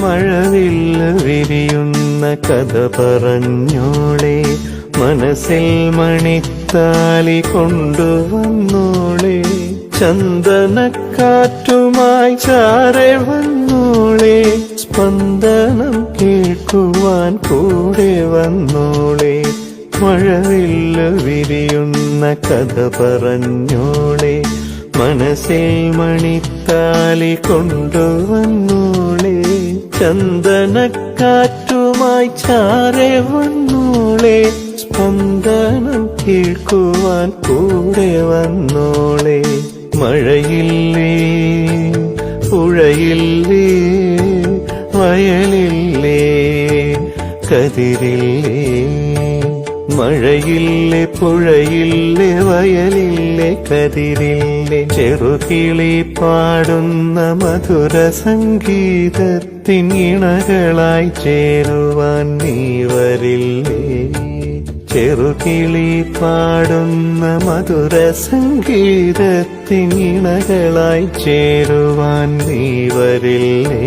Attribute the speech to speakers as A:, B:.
A: മഴവില്ല് വിരിയുന്ന കഥ പറഞ്ഞോളെ, മനസ്സിൽ മണിത്താലി കൊണ്ടുവന്നോളെ, ചന്ദനക്കാറ്റുമായി ചാരെ വന്നോളെ, സ്പന്ദനം കേൾക്കുവാൻ കൂടെ വന്നോളെ. മഴവില്ല് വിരിയുന്ന കഥ പറഞ്ഞോളെ, മനസ്സിൽ മണിത്താലി കൊണ്ടുവന്നോളെ, ചന്ദനക്കാറ്റുമായി ചാരെ വന്നോളെ, സ്പന്ദനം കേൾക്കുവാൻ കൂടെ വന്നോളെ. മഴയില്ലേ, പുഴയില്ലേ, വയലില്ലേ, കതിരില്ലേ. മഴയില്ലേ, പുഴയില്ലേ, വയലില്ലേ, കതിരില്ലേ. ചെറുകിളി പാടുന്ന മധുര സംഗീതത്തിൻ ഇണകളായി ചേരുവാൻ നീ വരില്ലേ. ചെറുകിളി പാടുന്ന മധുര സംഗീതത്തിൻ ഇണകളായി ചേരുവാൻ നീ വരില്ലേ.